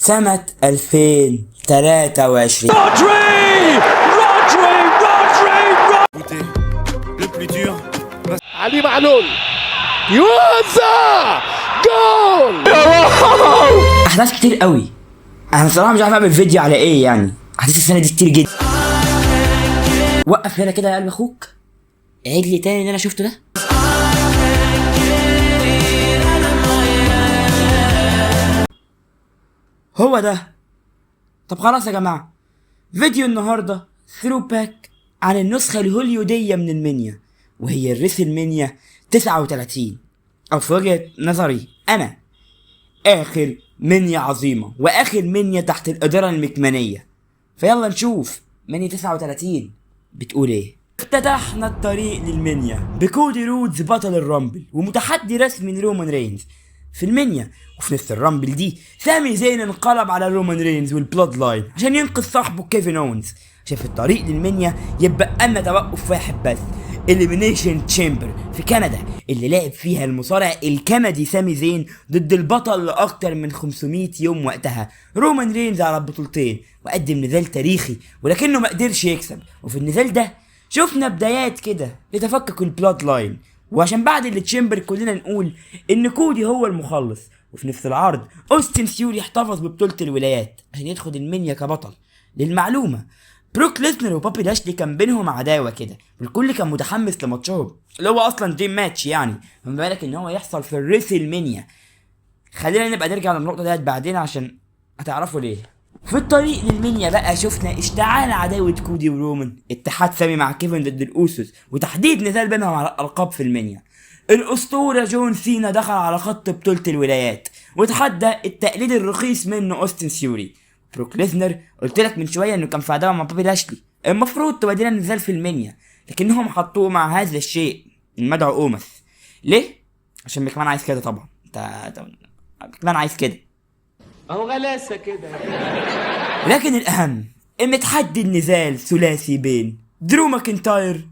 سنة 2023. علي معلول يوزع جول. أحداث كتير قوي. أنا بصراحة مش عارف أعمل فيديو على إيه، يعني أحداث السنة دي كتير جدا. وقف هنا كده يا قلب أخوك، عيد لي تاني اللي أنا شفته ده. هو ده. طب خلاص يا جماعة، فيديو النهاردة ثرو باك عن النسخة الهوليودية من المنيا، وهي الريسل منيا 39، أو في وجهة نظري أنا آخر منيا عظيمة وآخر منيا تحت الإدارة المكمنية. فيلا نشوف منيا 39 بتقول إيه. افتتحنا الطريق للمنيا بكودي رودز بطل الرامبل ومتحدي رسمي لرومان رينز في المنيا، وفي نفس الرامبل دي سامي زين انقلب على رومان رينز والبلاد لاين عشان ينقذ صاحبه كيفن اونز. عشان في الطريق للمنيا يبقى لنا توقف واحد بس، إليمينيشن تشامبر في كندا، اللي لعب فيها المصارع الكندي سامي زين ضد البطل لأكتر من 500 يوم وقتها رومان رينز على البطولتين، وقدم نزال تاريخي ولكنه ما قدرش يكسب. وفي النزال ده شفنا بدايات كده لتفكك البلاد لاين، وعشان بعد التشامبر كلنا نقول ان كودي هو المخلص. وفي نفس العرض اوستن ثيوري احتفظ ببطولة الولايات عشان يدخل المنيا كبطل. للمعلومة بروك ليسنر وبابي لاشلي كان بينهم عداوة كده، والكل كان متحمس لماتشهم اللي هو اصلا دريم ماتش، يعني فما بالك ان هو يحصل في الريسل منيا. خلينا نبقى نرجع للنقطة ديت بعدين عشان هتعرفوا ليه. في الطريق للمنيا بقى شفنا اشتعال عداوة كودي ورومان، اتحاد سامي مع كيفن ضد الأوسوس، وتحديد نزال بينهم على الألقاب في المنيا. الأسطورة جون سينا دخل على خط بطولة الولايات وتحدى التقليد الرخيص منه أوستن ثيوري. بروك ليسنر قلت لك من شوية انه كان في عداوة مع بابي لاشلي، المفروض تودينا نزال في المنيا، لكنهم حطوه مع هذا الشيء المدعو اومس. ليه؟ عشان مكمان عايز كده طبعا. مكمان عايز كده، اهو غلاسه كده. لكن الأهم إن تحدي النزال ثلاثي بين درو ماكنتاير،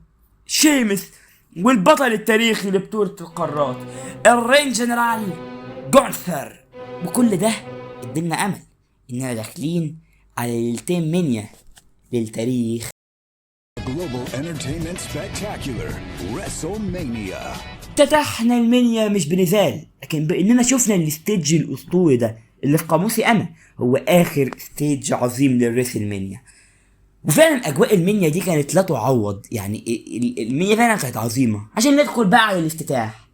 شيمس، والبطل التاريخي لبطولة القارات الرين جنرال جونثر. وكل ده ادلنا أمل إننا داخلين على ليلتين منيا للتاريخ. Global Entertainment Spectacular WrestleMania. افتتحنا المنيا مش بنزال، لكن بإننا شفنا الستيج الأسطوري ده اللي في قاموسي أنا هو آخر ستيج عظيم للريسل منيا. وفعلا أجواء المنيا دي كانت لا تعوض، يعني المنيا فعلا كانت عظيمة. عشان ندخل بقى على الافتتاح،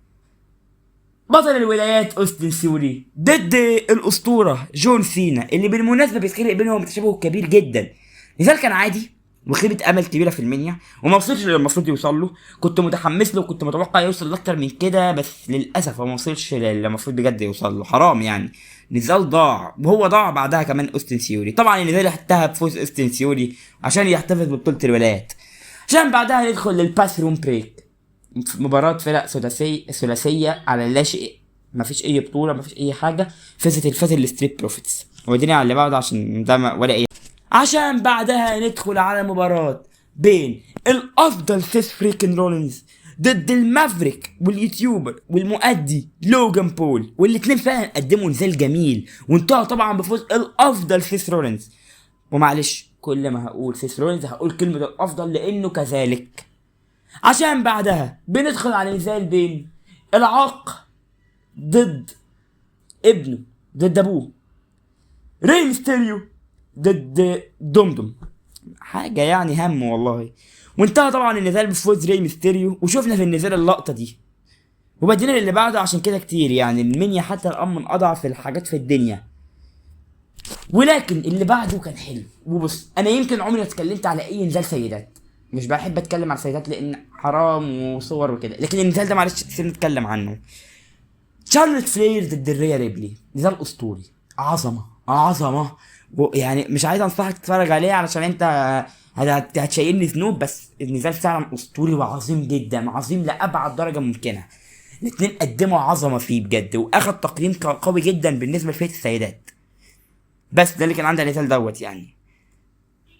بطل الولايات أوستن ثيوري ضد الأسطورة جون سينا، اللي بالمناسبة بيتخلق بينهم تشابه كبير جدا. نزال كان عادي وخيبة امل كبيره في المنيا، وما وصلش اللي المفروض يوصل له. كنت متحمس له وكنت متوقع يوصل لاكتر من كده، بس للاسف هو ما وصلش اللي المفروض بجد يوصل له. حرام يعني، نزال ضاع، وهو ضاع بعدها كمان اوستن ثيوري. طبعا النزال انتهى بفوز اوستن ثيوري عشان يحتفظ ببطوله الولايات، عشان بعدها ندخل للباث روم بريك، مباراة فرق ثلاثية على لا شيء، مفيش اي بطولة مفيش اي حاجة. فازت الستريت بروفيتس، وديني على اللي بعده عشان ده ولا اي. عشان بعدها ندخل على مباراة بين الافضل سيس فريكن رولينز ضد المافريك واليوتيوبر والمؤدي لوجان بول، والاتنين فعلا قدموا نزال جميل وانتهى طبعا بفوز الافضل سيس رولينز. ومعلش كل ما هقول سيس رولينز هقول كلمة الافضل لانه كذلك. عشان بعدها بندخل على نزال بين العاق ضد ابنه ضد ابوه، ري ميستيريو ضد دومدوم، حاجة يعني هم والله. وانتهى طبعا النزال بفوز ري ميستيريو، وشوفنا في النزال اللقطة دي. وبعدين اللي بعده عشان كده كتير، يعني المنيا حتى الان من اضعف الحاجات في الدنيا، ولكن اللي بعده كان حلو. وبص انا يمكن عمري ما اتكلمت على اي نزال سيدات، مش بحب اتكلم على السيدات لان حرام وصور وكده، لكن النزال ده معلش سيبنا نتكلم عنه. شارلوت فلير ضد الريا ريبلي، نزال اسطوري، عظمه يعني مش عايز انصحك تتفرج عليه علشان انت هتشيلني ذنوب، بس النزال فعلا اسطوري وعظيم جدا، عظيم لابعد درجه ممكنه. الاتنين قدموا عظمه فيه بجد، واخد تقييم قوي جدا بالنسبه لفئه السيدات. بس ده اللي كان عندي النزال دوت يعني.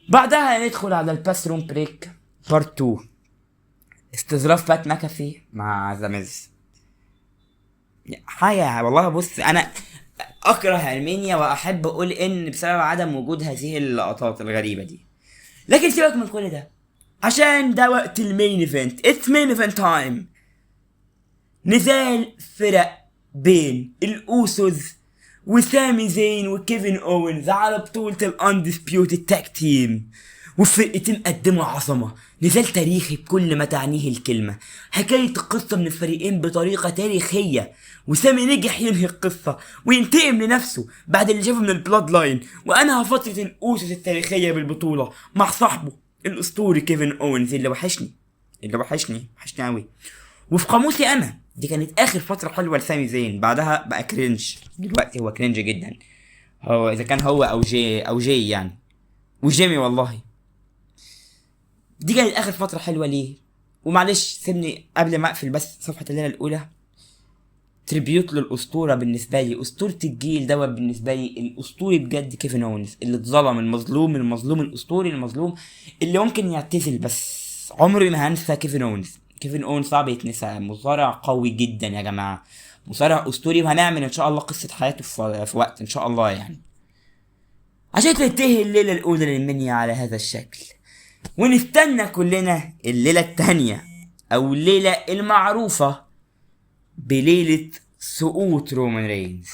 بعدها ندخل على الباس روم بريك بارت 2، استظراف بات ماكافي مع زاميز. حاجه والله. بص انا اكره المانيا، واحب اقول ان بسبب عدم وجود هذه اللقطات الغريبه دي. لكن سيبك من كل ده، عشان ده وقت المين ايفنت. اتس مين ايفنت تايم. نزال فرق بين الاوسوس وسامي زين وكيفن اوينز على بطولة الاندسبيوتد تاك تيم، والفرقتين قدموا عظمة. نزال تاريخي بكل ما تعنيه الكلمة، حكاية القصة من الفريقين بطريقة تاريخية، وسامي نجح ينهي القصة وينتقم لنفسه بعد اللي شافه من البلاد لاين، وانهى فترة الاوسوس التاريخية بالبطولة مع صاحبه الاسطوري كيفن اوينز اللي وحشني اوي. وفي قاموسي انا دي كانت اخر فتره حلوه لسامي زين، بعدها بقى كرنج. دلوقتي هو كرنج جدا، هو اذا كان هو او جي يعني، وجيمي والله. دي كانت اخر فتره حلوه ليه. ومعلش سيبني قبل ما اقفل بس صفحه الليله الاولى تريبيوت للاسطوره بالنسبه لي، اسطوره الجيل دوت بالنسبه لي، الاسطوري بجد كيفن اونز، اللي اتظلم، المظلوم الاسطوري المظلوم اللي ممكن يعتزل، بس عمري ما هنسى كيفن اونز. كيفن اونز صعب يتنسى، مصارع قوي جدا يا جماعه، مصارع اسطوري، وهنعمل ان شاء الله قصه حياته في وقت ان شاء الله يعني، عشان تنتهي الليله الاولى للمنيا على هذا الشكل، ونستنى كلنا الليله الثانيه او الليله المعروفه بليله سقوط رومان رينز.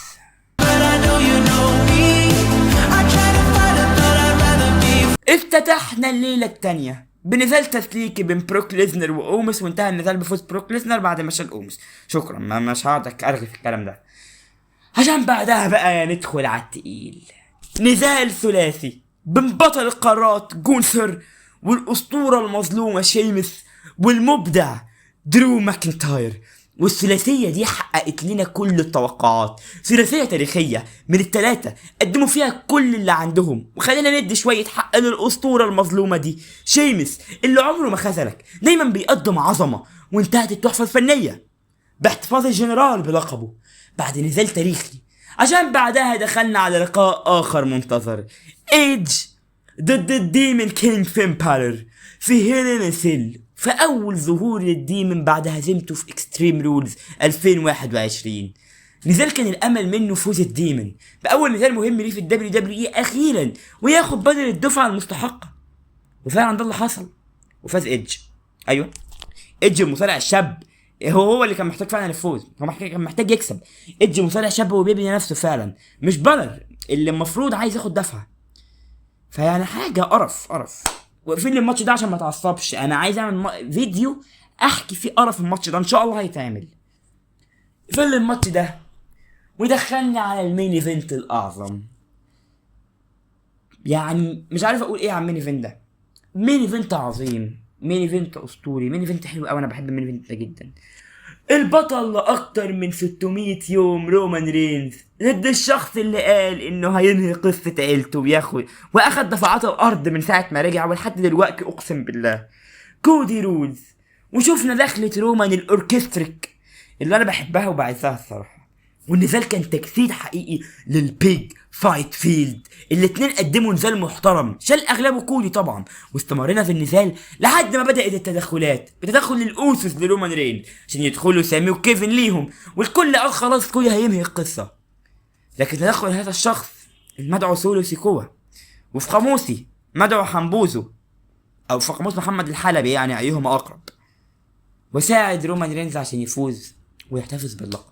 افتتحنا الليله الثانيه بنزال تسليكي بين بروك ليزنر واومس، وانتهى النزال بفوز بروك ليزنر بعد ما شال اومس. شكرا، مش هقعد ارغي في الكلام ده، عشان بعدها بقى ندخل على التقيل. نزال ثلاثي بين بطل القارات جونثر والاسطوره المظلومه شيمس والمبدع درو ماكنتاير. والثلاثيه دي حققت لنا كل التوقعات، ثلاثيه تاريخيه من الثلاثه قدموا فيها كل اللي عندهم، وخلينا ندي شويه حق للاسطوره المظلومه دي شيمس اللي عمره ما خذلك، دايما بيقدم عظمه. وانتهت التحفه الفنيه باحتفاظ الجنرال بلقبه بعد نزال تاريخي، عشان بعدها دخلنا على لقاء اخر منتظر، ايدج ضد الديمن كينج فين بالر في هيلين سيل، في اول ظهور للديمن بعد هزيمته في اكستريم رولز 2021. نزال كان الامل منه فوز الديمن باول نزال مهم ليه في الدبليو دبليو اي اخيرا، وياخد بدل الدفعه المستحقه، وفعلا ده اللي حصل وفاز ايدج. ايوه ايدج المصارع الشاب، هو اللي كان محتاج فعلا الفوز، هو كان محتاج يكسب. ايدج مصارع شاب وبيبني نفسه فعلا، مش بالر اللي المفروض عايز ياخد دفعه. فيعني حاجه قرف. وقفين الماتش ده عشان ما اتعصبش، انا عايز اعمل فيديو احكي فيه قرف الماتش ده، ان شاء الله هيتعمل. قفل الماتش ده ودخلني على المين ايفنت الاعظم. يعني مش عارف اقول ايه عن المين ايفنت ده. مين ايفنت عظيم، مين ايفنت اسطوري، مين ايفنت حلو قوي، انا بحب المين ايفنت ده جدا. البطل لاكتر من 600 يوم رومان رينز ضد الشخص اللي قال انه هينهي قصة عيلته واخد دفعات الارض من ساعة ما رجع ولحد دلوقتي اقسم بالله، كودي رودز. وشوفنا دخلة رومان الاوركستريك اللي انا بحبها وبعزها الصراحة. والنزال كان تجسيد حقيقي للبيج فايت فيلد، الاتنين قدموا نزال محترم شال اغلبه كودي طبعا، واستمرنا في النزال لحد ما بدأت التدخلات بتدخل الاوسوس لرومان رين عشان يدخلوا سامي وكيفن ليهم، والكل قال خلاص كودي هينهي القصة. لكن تدخل هذا الشخص المدعو سولو سيكوا، وفي قاموسي مدعو حمبوزو، او في قاموس محمد الحلبي يعني ايهما اقرب، وساعد رومان رينز عشان يفوز ويحتفظ باللقب.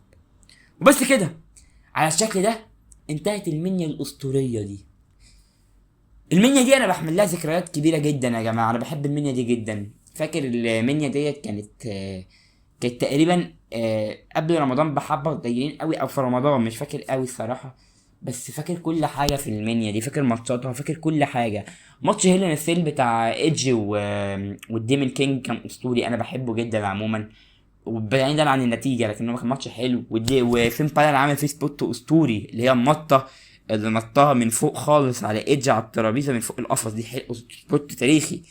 وبس كده على الشكل ده انتهت المنيا الاسطوريه دي. المنيا دي انا بحمل لها ذكريات كبيره جدا يا جماعه، انا بحب المنيا دي جدا. فاكر المنيا ديت كانت تقريبا قبل رمضان بحبه قليلين قوي، او في رمضان مش فاكر قوي الصراحه، بس فاكر كل حاجه في المنيا دي، فاكر ماتشاتها، فاكر كل حاجه. ماتش هيلين سيل بتاع ايدج والديمن كينج كان اسطوري، انا بحبه جدا عموما وبعيدا عن النتيجه، لكن هو كان ماتش حلو. وفين بالر عامل فيه سبوت اسطوري اللي هي المطه اللي نطها من فوق خالص على ايدج على الترابيزه من فوق القفص، دي سبوت تاريخي.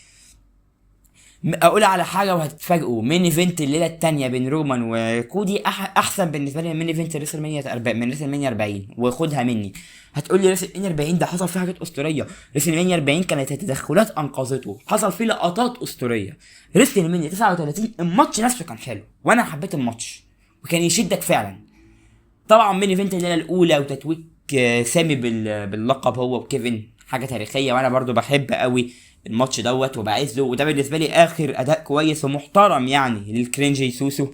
اقول على حاجه وهتتفاجئوا، مين ايفنت الليله الثانيه بين رومان وكودي احسن بالنسبه لي من مين ايفنت ريسل مانيا 40. وخدها مني هتقول لي ريسل مانيا 40 ده حصل فيه حاجات اسطوريه، ريسل مانيا 40 كانت تدخلات انقذته، حصل فيه لقطات اسطوريه. ريسل مانيا 39 الماتش نفسه كان حلو وانا حبيت الماتش وكان يشدك فعلا، طبعا مين ايفنت الليله الاولى وتتويج سامي باللقب هو وكيفن حاجه تاريخيه، وانا برضو بحب قوي الماتش دوت وبعز له، وده بالنسبه لي اخر اداء كويس ومحترم يعني للكرينجي سوسو.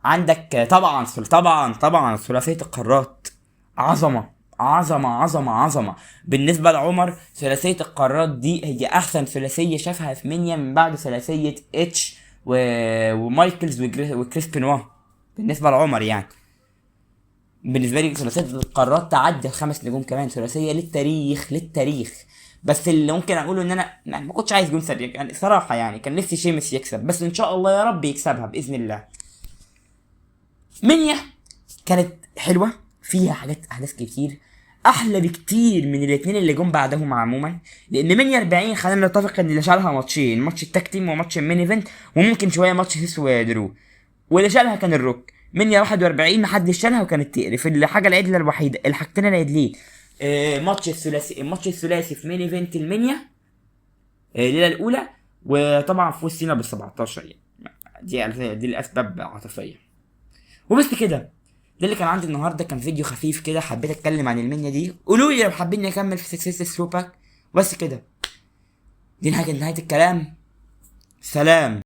عندك طبعا ثلاثيه القارات، عظمه بالنسبه لعمر. ثلاثيه القارات دي هي احسن ثلاثيه شافها في منيا من بعد ثلاثيه اتش ومايكلز وكريس بنوا بالنسبه لعمر يعني. بالنسبه لي ثلاثيه القارات تعدي ال5 نجوم كمان، ثلاثيه للتاريخ. بس اللي ممكن اقوله ان انا ما كنتش عايز جونثر يعني صراحه، يعني كان نفسي شيمس يكسب، بس ان شاء الله يا رب يكسبها باذن الله. منيا كانت حلوه فيها احداث كتير احلى بكتير من الاثنين اللي جم بعدهم عموما، لان منيا 40 خلينا نتفق ان اللي شالها ماتشين، ماتش التاك تيم وماتش المين ايفنت، وممكن شويه ماتش سيس ودرو، واللي شالها كان الروك. منيا 41 محدش شالها وكانت تقرف. الحاجه العدله الوحيده، الحاجتين العدلين، الماتش الثلاثي في مين ايفنت المنيا الليله الاولى، وطبعا فوز سينا بال17 يعني دي الاسباب عاطفيه. وبس كده، ده اللي كان عندي النهارده، كان فيديو خفيف كده حبيت اتكلم عن المنيا دي. قولوا لي لو حابين اكمل في سكسس ثرو باك. بس كده، دي نهايه الكلام. سلام.